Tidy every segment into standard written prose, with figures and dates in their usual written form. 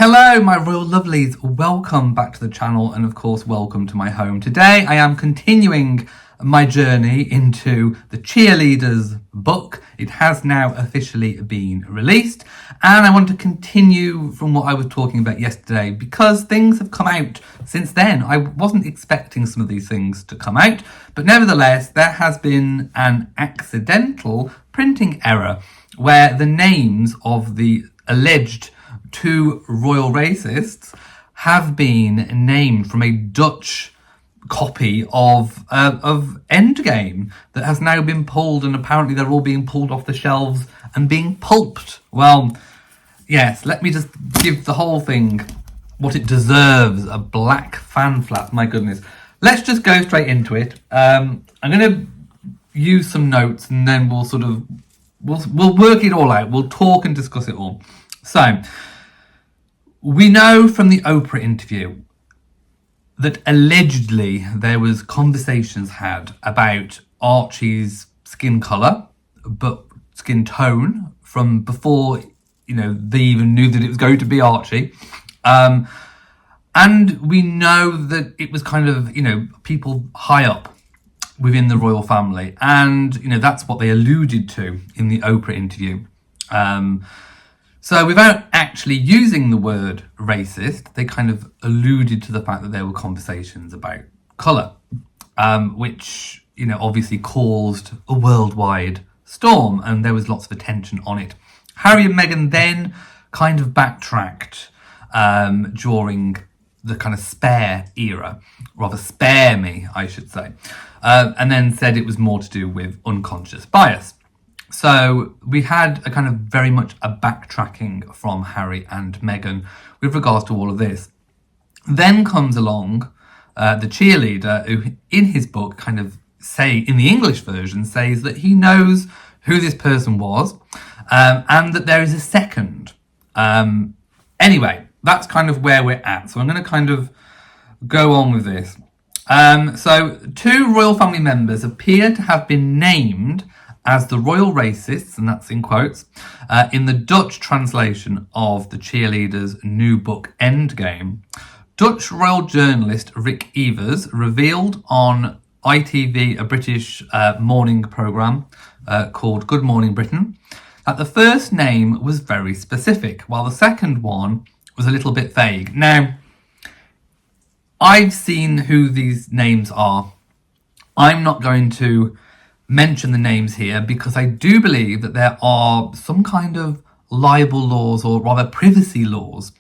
Hello my royal lovelies, welcome back to the channel and of course welcome to my home. Today I am continuing my journey into the Cheerleader's book. It has now officially been released and I want to continue from what I was talking about yesterday because things have come out since then. I wasn't expecting some of these things to come out, but nevertheless there has been an accidental printing error where the names of the alleged two royal racists have been named from a Dutch copy of Endgame that has now been pulled, and apparently they're all being pulled off the shelves and being pulped. Well, yes, let me just give the whole thing what it deserves, a black fan flap, my goodness. Let's just go straight into it. I'm going to use some notes and then we'll work it all out. We'll talk and discuss it all. So, we know from the Oprah interview that allegedly there was conversations had about Archie's skin colour, but skin tone from before, they even knew that it was going to be Archie. And we know that it was kind of, people high up within the royal family. And, that's what they alluded to in the Oprah interview. So without actually using the word racist, they kind of alluded to the fact that there were conversations about colour, which, obviously caused a worldwide storm and there was lots of attention on it. Harry and Meghan then kind of backtracked during the kind of spare era, rather spare me, I should say, and then said it was more to do with unconscious bias. So we had a kind of very much a backtracking from Harry and Meghan with regards to all of this. Then comes along the Cheerleader, who in his book kind of in the English version, says that he knows who this person was and that there is a second. Anyway, that's kind of where we're at. So I'm going to kind of go on with this. So two royal family members appear to have been named as the royal racists, and that's in quotes, in the Dutch translation of the Cheerleader's new book, Endgame. Dutch royal journalist Rick Evers revealed on ITV, a British morning programme called Good Morning Britain, that the first name was very specific, while the second one was a little bit vague. Now, I've seen who these names are. I'm not going to mention the names here because I do believe that there are some kind of libel laws, or rather privacy laws,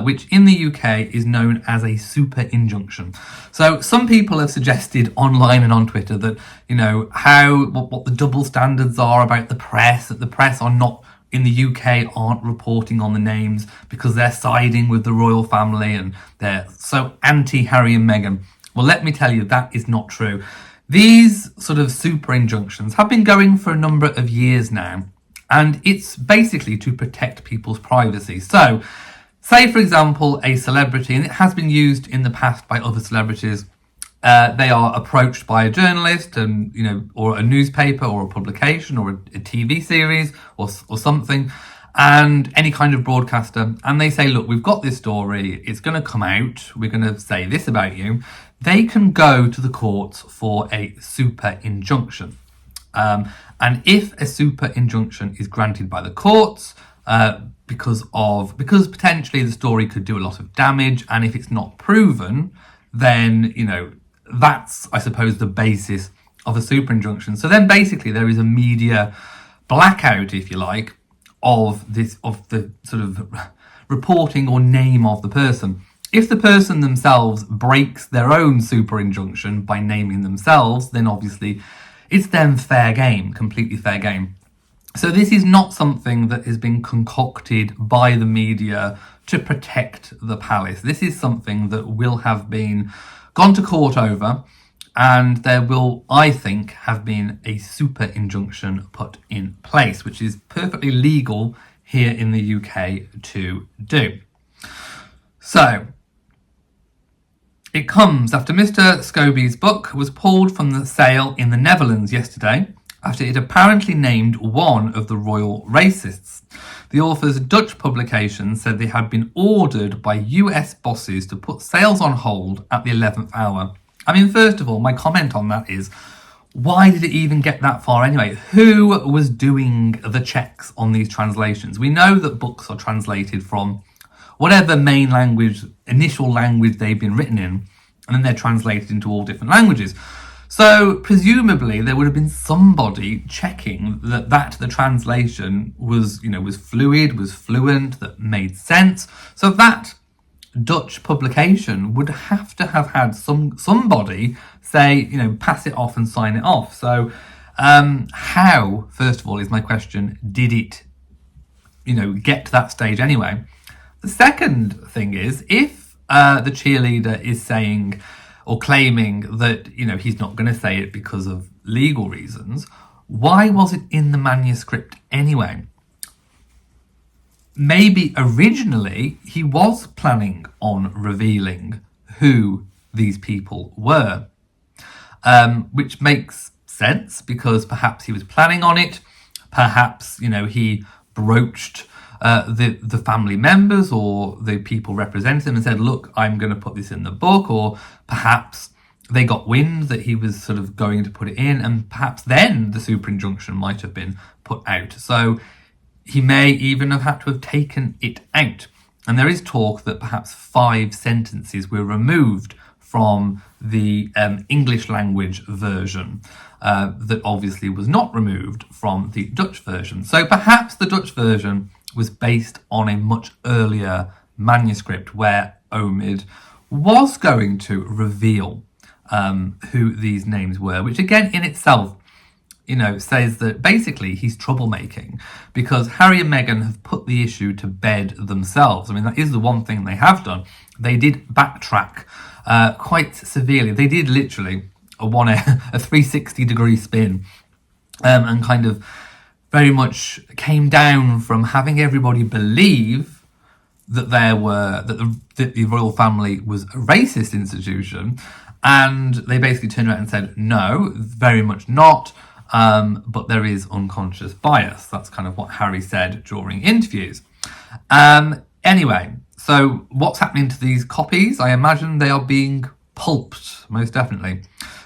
which in the UK is known as a super injunction. So some people have suggested online and on Twitter that, what the double standards are about the press, that the press are not in the UK aren't reporting on the names because they're siding with the royal family and they're so anti-Harry and Meghan. Well, let me tell you, that is not true. These sort of super injunctions have been going for a number of years now, and it's basically to protect people's privacy. So, say for example, a celebrity, and it has been used in the past by other celebrities, they are approached by a journalist and, or a newspaper or a publication or a TV series or something, and any kind of broadcaster, and they say, look, we've got this story, it's going to come out, we're going to say this about you. They can go to the courts for a super injunction. And if a super injunction is granted by the courts, because potentially the story could do a lot of damage, and if it's not proven, then, that's, I suppose, the basis of a super injunction. So then basically there is a media blackout, if you like, of the sort of reporting or name of the person. If the person themselves breaks their own super injunction by naming themselves, then obviously it's then fair game, completely fair game. So this is not something that has been concocted by the media to protect the palace. This is something that will have been gone to court over, and there will, I think, have been a super injunction put in place, which is perfectly legal here in the UK to do. So, it comes after Mr. Scobie's book was pulled from the sale in the Netherlands yesterday, after it apparently named one of the royal racists. The author's Dutch publication said they had been ordered by US bosses to put sales on hold at the 11th hour. I mean, first of all, my comment on that is, why did it even get that far anyway? Who was doing the checks on these translations? We know that books are translated from whatever main language, initial language they've been written in, and then they're translated into all different languages. So presumably there would have been somebody checking that the translation was, was fluid, was fluent, that made sense. So that Dutch publication would have to have had somebody say, pass it off and sign it off. So how, first of all, is my question, did it, get to that stage anyway? The second thing is, if the cheerleader is saying or claiming that, he's not going to say it because of legal reasons, why was it in the manuscript anyway? Maybe originally he was planning on revealing who these people were, which makes sense because perhaps he was planning on it. Perhaps, he broached the family members or the people representing him and said, look, I'm going to put this in the book. Or perhaps they got wind that he was sort of going to put it in, and perhaps then the super injunction might have been put out. So he may even have had to have taken it out. And there is talk that perhaps 5 sentences were removed from the English language version that obviously was not removed from the Dutch version. So perhaps the Dutch version was based on a much earlier manuscript where Omid was going to reveal who these names were, which again in itself, says that basically he's troublemaking because Harry and Meghan have put the issue to bed themselves. I mean, that is the one thing they have done. They did backtrack quite severely. They did literally a 360-degree spin and kind of very much came down from having everybody believe that that the royal family was a racist institution, and they basically turned around and said, no, very much not. But there is unconscious bias. That's kind of what Harry said during interviews. Anyway, so what's happening to these copies? I imagine they are being pulped, most definitely.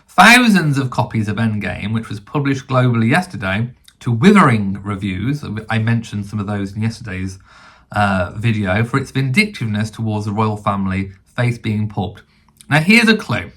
Thousands of copies of Endgame, which was published globally yesterday, to withering reviews. I mentioned some of those in yesterday's video, for its vindictiveness towards the royal family, face being pulped. Now here's a clue.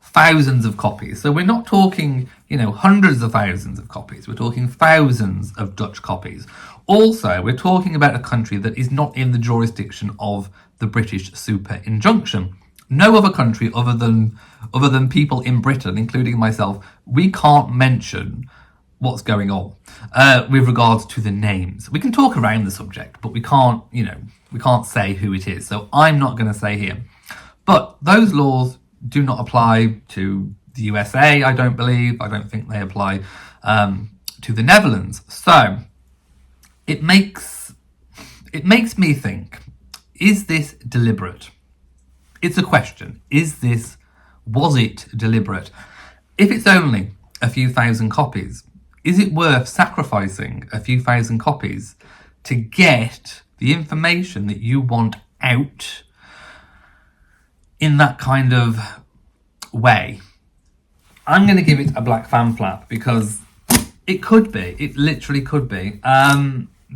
Thousands of copies. So we're not talking, hundreds of thousands of copies. We're talking thousands of Dutch copies. Also, we're talking about a country that is not in the jurisdiction of the British super injunction. No other country other than people in Britain, including myself, we can't mention what's going on with regards to the names. We can talk around the subject, but we can't say who it is. So I'm not going to say here. But those laws do not apply to the USA, I don't believe. I don't think they apply to the Netherlands. So it makes me think, is this deliberate? It's a question. Was it deliberate? If it's only a few thousand copies, is it worth sacrificing a few thousand copies to get the information that you want out in that kind of way? I'm going to give it a black fan flap because it could be. It literally could be.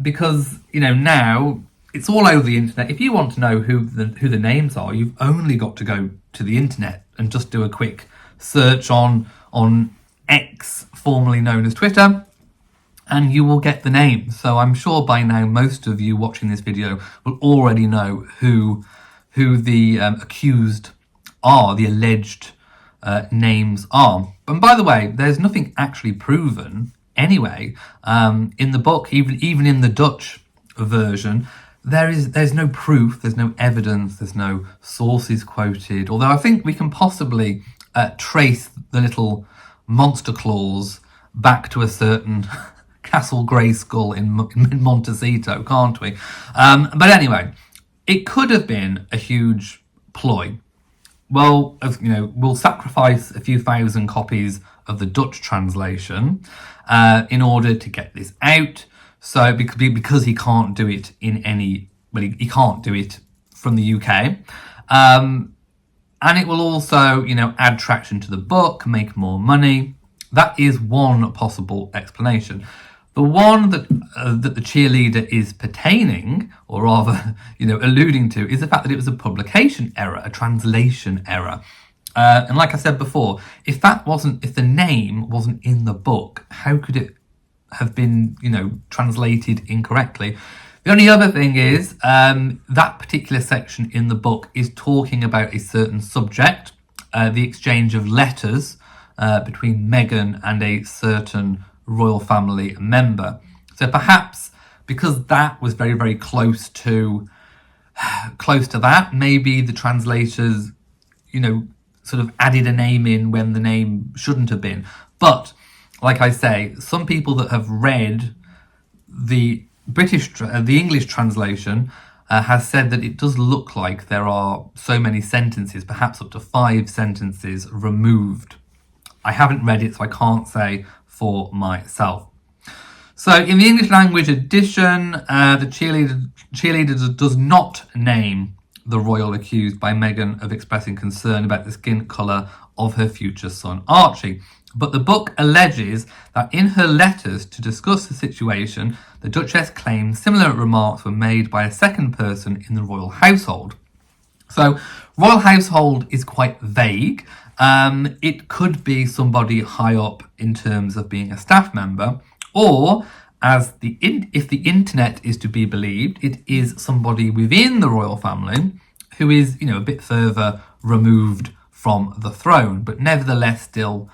Because, now it's all over the internet. If you want to know who the names are, you've only got to go to the internet and just do a quick search on X, formerly known as Twitter, and you will get the names. So I'm sure by now most of you watching this video will already know who the accused are, the alleged names are. And by the way, there's nothing actually proven anyway. In the book, even in the Dutch version, there's no proof, there's no evidence, there's no sources quoted. Although I think we can possibly trace the little monster claws back to a certain Castle Grayskull in Montecito, can't we? But anyway, it could have been a huge ploy. well, as you know, we'll sacrifice a few thousand copies of the Dutch translation in order to get this out. So because he can't do it he can't do it from the UK. And it will also, add traction to the book, make more money. That is one possible explanation. The one that the cheerleader is pertaining, or rather, alluding to, is the fact that it was a publication error, a translation error. And like I said before, if the name wasn't in the book, how could it have been, translated incorrectly? The only other thing is that particular section in the book is talking about a certain subject, the exchange of letters between Meghan and a certain royal family member. So perhaps because that was very, very close to that, maybe the translators, sort of added a name in when the name shouldn't have been. But like I say, some people that have read the English translation has said that it does look like there are so many sentences, perhaps up to 5 sentences removed. I haven't read it, so I can't say for myself. So in the English language edition, the cheerleader does not name the royal accused by Meghan of expressing concern about the skin colour of her future son Archie. But the book alleges that in her letters to discuss the situation, the Duchess claims similar remarks were made by a second person in the royal household. So, royal household is quite vague. It could be somebody high up in terms of being a staff member, or if the internet is to be believed, it is somebody within the royal family who is, a bit further removed from the throne, but nevertheless still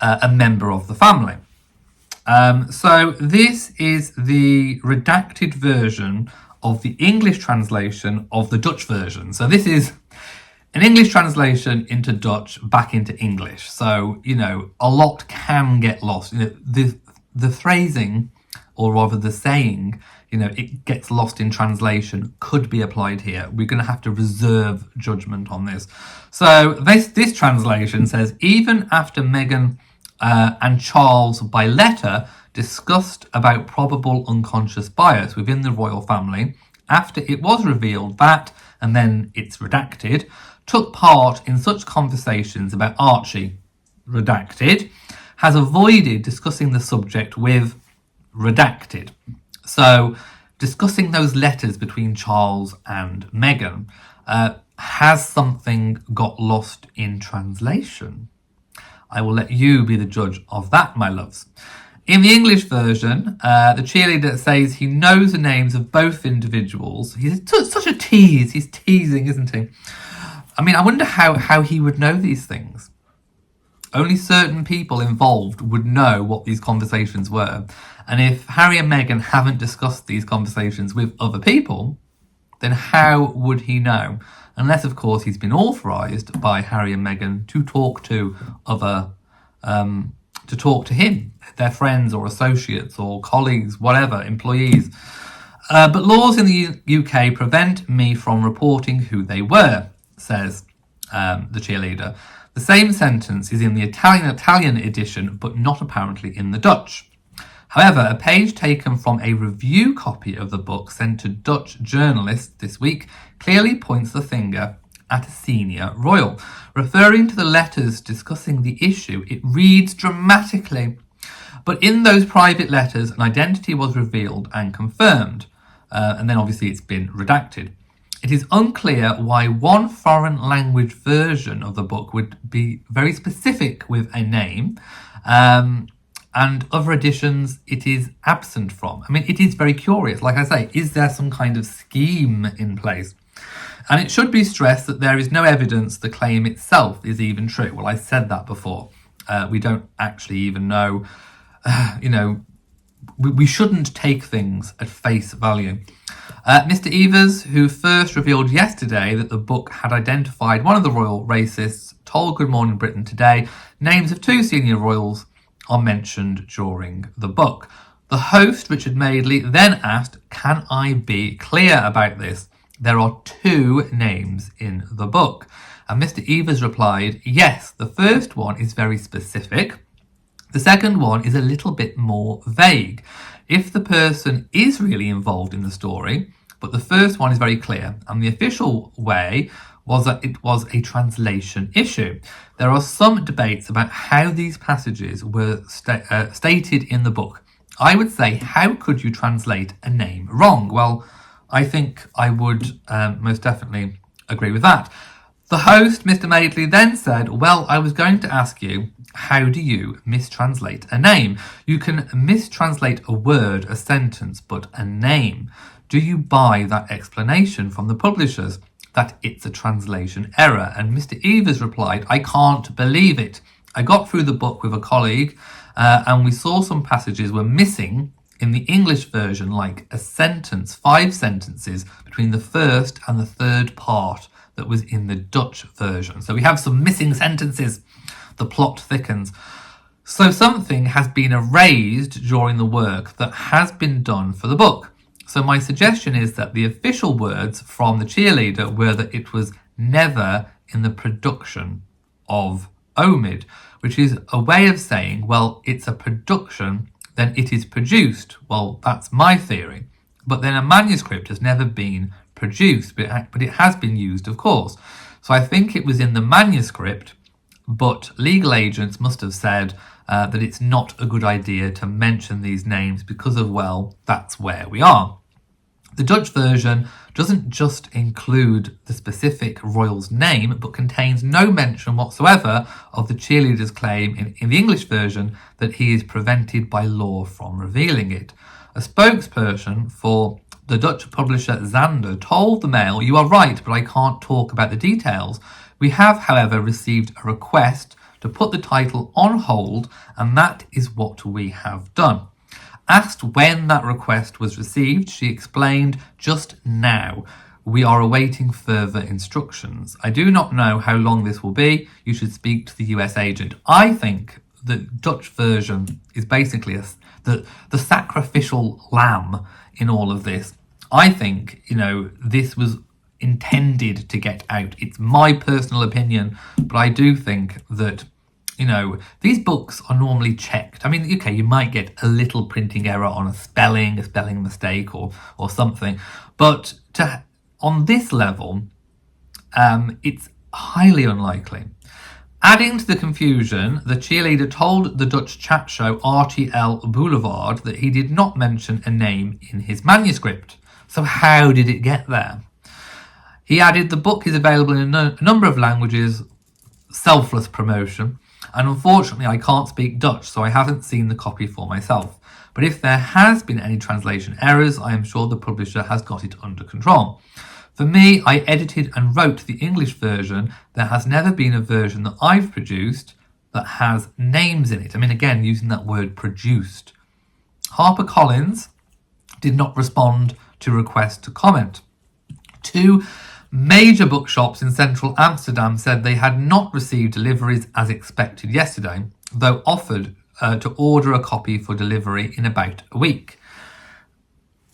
a member of the family. So this is the redacted version of the English translation of the Dutch version. So this is an English translation into Dutch back into English. So, a lot can get lost. The phrasing, or rather the saying, it gets lost in translation, could be applied here. We're going to have to reserve judgment on this. So this translation says, even after Meghan and Charles by letter discussed about probable unconscious bias within the royal family, after it was revealed that, and then it's redacted, took part in such conversations about Archie, redacted, has avoided discussing the subject with redacted. So discussing those letters between Charles and Meghan, has something got lost in translation? I will let you be the judge of that, my loves. In the English version, the cheerleader says he knows the names of both individuals. He's such a tease. He's teasing, isn't he? I mean, I wonder how he would know these things. Only certain people involved would know what these conversations were. And if Harry and Meghan haven't discussed these conversations with other people, then how would he know? Unless, of course, he's been authorised by Harry and Meghan to talk to him, their friends or associates or colleagues, whatever, employees. But laws in the UK prevent me from reporting who they were, says the cheerleader. The same sentence is in the Italian edition, but not apparently in the Dutch. However, a page taken from a review copy of the book sent to Dutch journalists this week clearly points the finger at a senior royal. Referring to the letters discussing the issue, it reads dramatically. But in those private letters, an identity was revealed and confirmed. And then obviously it's been redacted. It is unclear why one foreign language version of the book would be very specific with a name, and other editions it is absent from. I mean, it is very curious. Like I say, is there some kind of scheme in place? And it should be stressed that there is no evidence the claim itself is even true. Well, I said that before. We don't actually even know, we shouldn't take things at face value. Mr. Evers, who first revealed yesterday that the book had identified one of the royal racists, told Good Morning Britain today names of 2 senior royals are mentioned during the book. The host, Richard Madeley, then asked, "Can I be clear about this?" there are 2 names in the book. And Mr. Evers replied, yes, the first one is very specific. The second one is a little bit more vague. If the person is really involved in the story, but the first one is very clear, and the official way was that it was a translation issue. There are some debates about how these passages were stated in the book. I would say, how could you translate a name wrong? Well, I think I would most definitely agree with that. The host, Mr. Madeley, then said, well, I was going to ask you, how do you mistranslate a name? You can mistranslate a word, a sentence, but a name. Do you buy that explanation from the publishers that it's a translation error? And Mr. Evers replied, I can't believe it. I got through the book with a colleague and we saw some passages were missing in the English version, like a sentence, 5 sentences between the first and the third part that was in the Dutch version. So we have some missing sentences. The plot thickens. So something has been erased during the work that has been done for the book. So my suggestion is that the official words from the Cheerleader were that it was never in the production of Omid, which is a way of saying, well, it's a production, then it is produced. Well, that's my theory. But then a manuscript has never been produced, but it has been used, of course. So I think it was in the manuscript, but legal agents must have said that it's not a good idea to mention these names because of, well, that's where we are. The Dutch version doesn't just include the specific royal's name, but contains no mention whatsoever of the cheerleader's claim in the English version that he is prevented by law from revealing it. A spokesperson for the Dutch publisher Zander told the Mail, you are right, but I can't talk about the details. We have, however, received a request to put the title on hold, and that is what we have done. Asked when that request was received, she explained, just now. We are awaiting further instructions. I do not know how long this will be. You should speak to the US agent. I think the Dutch version is basically the sacrificial lamb in all of this. I think, this was intended to get out. It's my personal opinion, but I do think that these books are normally checked. I mean, okay, you might get a little printing error on a spelling mistake or something, but on this level, it's highly unlikely. Adding to the confusion, the Cheerleader told the Dutch chat show RTL Boulevard that he did not mention a name in his manuscript. So how did it get there? He added the book is available in a number of languages, selfless promotion, and unfortunately I can't speak Dutch, so I haven't seen the copy for myself. But if there has been any translation errors, I am sure the publisher has got it under control. For me, I edited and wrote the English version. There has never been a version that I've produced that has names in it. I mean, again, using that word produced. HarperCollins did not respond to requests to comment. 2 major bookshops in central Amsterdam said they had not received deliveries as expected yesterday, though offered to order a copy for delivery in about a week.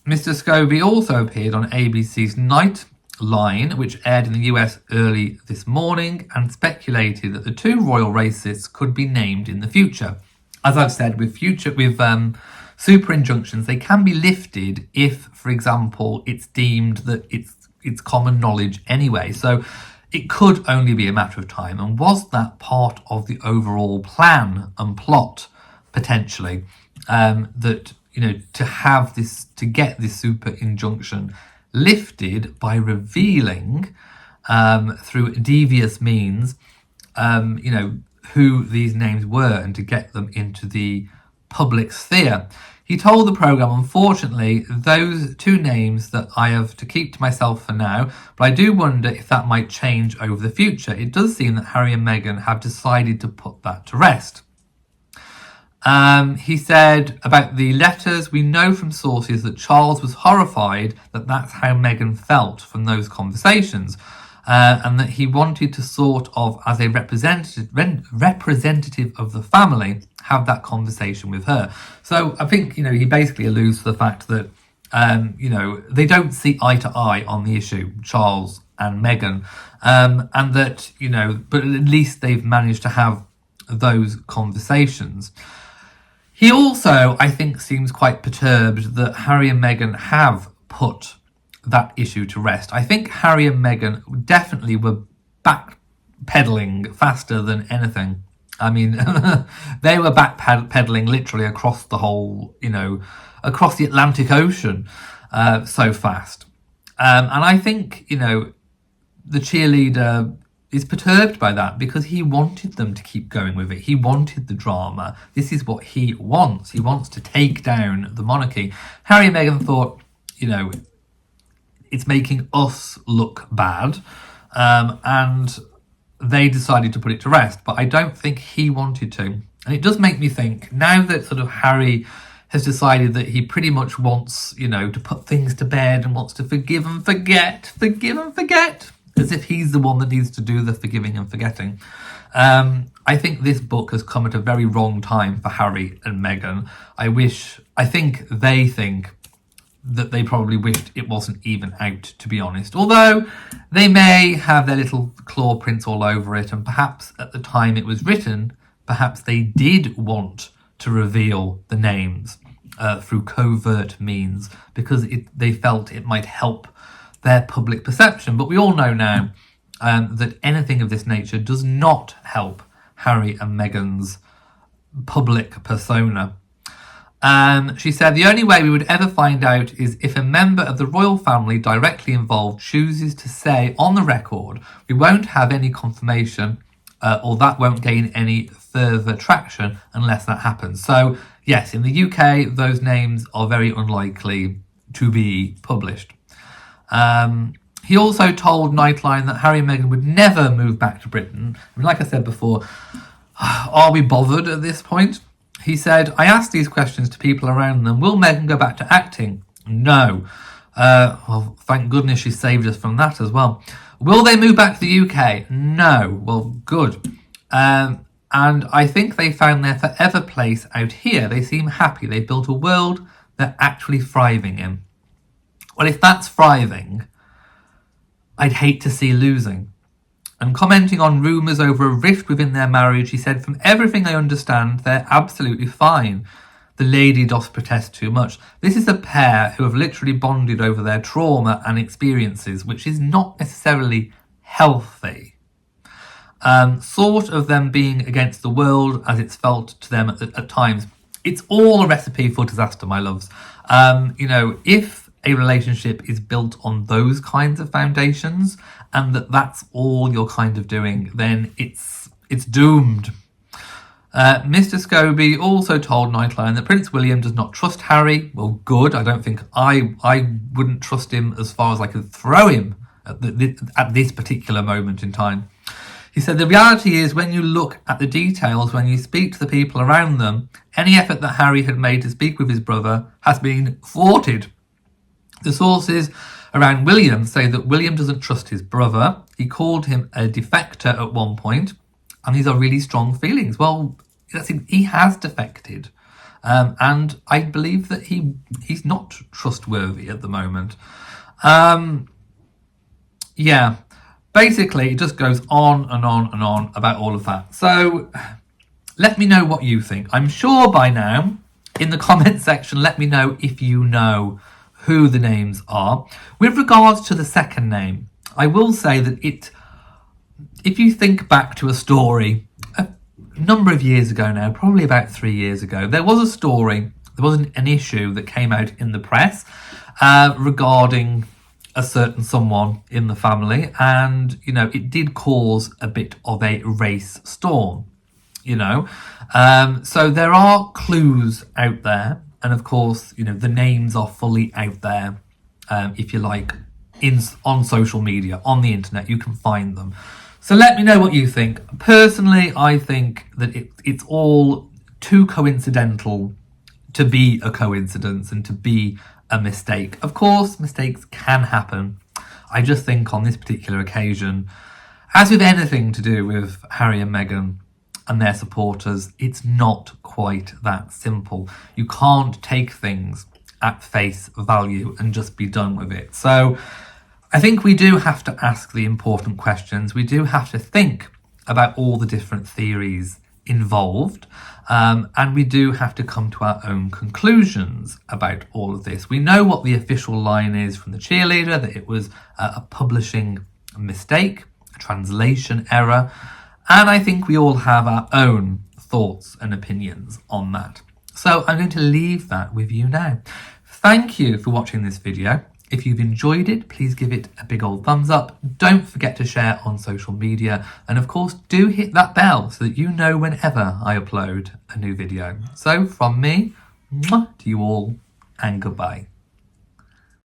Mr. Scobie also appeared on ABC's Nightline, which aired in the US early this morning, and speculated that the 2 royal racists could be named in the future. As I've said, with super injunctions, they can be lifted if, for example, it's deemed that it's common knowledge anyway. So it could only be a matter of time. And was that part of the overall plan and plot, potentially, that, to have this, to get this super injunction lifted by revealing through devious means, who these names were and to get them into the public sphere? He told the programme, unfortunately, those 2 names that I have to keep to myself for now, but I do wonder if that might change over the future. It does seem that Harry and Meghan have decided to put that to rest. He said about the letters, we know from sources that Charles was horrified that that's how Meghan felt from those conversations. And that he wanted to sort of, as a representative of the family, have that conversation with her. So I think, he basically alludes to the fact that, They don't see eye to eye on the issue, Charles and Meghan, and that, but at least they've managed to have those conversations. He also, I think, seems quite perturbed that Harry and Meghan have put that issue to rest. I think Harry and Meghan definitely were backpedaling faster than anything. I mean, they were backpedaling literally across the whole, across the Atlantic Ocean so fast. And I think, the cheerleader is perturbed by that because he wanted them to keep going with it. He wanted the drama. This is what he wants. He wants to take down the monarchy. Harry and Meghan thought, it's making us look bad. And they decided to put it to rest. But I don't think he wanted to. And it does make me think, now that sort of Harry has decided that he pretty much wants, to put things to bed and wants to forgive and forget, as if he's the one that needs to do the forgiving and forgetting. I think this book has come at a very wrong time for Harry and Meghan. I think they think that they probably wished it wasn't even out, to be honest. Although they may have their little claw prints all over it, and perhaps at the time it was written, perhaps they did want to reveal the names through covert means because they felt it might help their public perception. But we all know now that anything of this nature does not help Harry and Meghan's public persona. She said, the only way we would ever find out is if a member of the royal family directly involved chooses to say on the record. We won't have any confirmation or that won't gain any further traction unless that happens. So yes, in the UK, those names are very unlikely to be published. He also told Nightline that Harry and Meghan would never move back to Britain. I mean, like I said before, are we bothered at this point? He said, I asked these questions to people around them. Will Meghan go back to acting? No. Well, thank goodness she saved us from that as well. Will they move back to the UK? No. Well, good. And I think they found their forever place out here. They seem happy. They built a world they're actually thriving in. Well, if that's thriving, I'd hate to see losing. And commenting on rumours over a rift within their marriage, he said, from everything I understand, they're absolutely fine. The lady doth protest too much. This is a pair who have literally bonded over their trauma and experiences, which is not necessarily healthy. Sort of them being against the world as it's felt to them at times. It's all a recipe for disaster, my loves. If a relationship is built on those kinds of foundations and that's all you're kind of doing, then it's doomed. Mr. Scobie also told Nightline that Prince William does not trust Harry. Well, good. I don't think I wouldn't trust him as far as I could throw him at this particular moment in time. He said, the reality is when you look at the details, when you speak to the people around them, any effort that Harry had made to speak with his brother has been thwarted. The sources around William say that William doesn't trust his brother. He called him a defector at one point, and these are really strong feelings. Well, he has defected. And I believe that he's not trustworthy at the moment. Basically, it just goes on and on and on about all of that. So let me know what you think. I'm sure by now, in the comment section, let me know if you know who the names are. With regards to the second name, I will say that if you think back to a story a number of years ago now, probably about 3 years ago, there was a story, there was an issue that came out in the press regarding a certain someone in the family, and it did cause a bit of a race storm. So there are clues out there, and of course the names are fully out there, if you like, on social media, on the internet. You can find them. So let me know what you think. Personally, I think that it's all too coincidental to be a coincidence and to be a mistake. Of course, mistakes can happen. I just think on this particular occasion, as with anything to do with Harry and Meghan and their supporters, it's not quite that simple. You can't take things at face value and just be done with it. So I think we do have to ask the important questions. We do have to think about all the different theories involved, and we do have to come to our own conclusions about all of this. We know what the official line is from the Cheerleader, that it was a publishing mistake, a translation error, and I think we all have our own thoughts and opinions on that. So I'm going to leave that with you now. Thank you for watching this video. If you've enjoyed it, please give it a big old thumbs up. Don't forget to share on social media. And of course, do hit that bell so that you know whenever I upload a new video. So from me, mwah, to you all, and goodbye.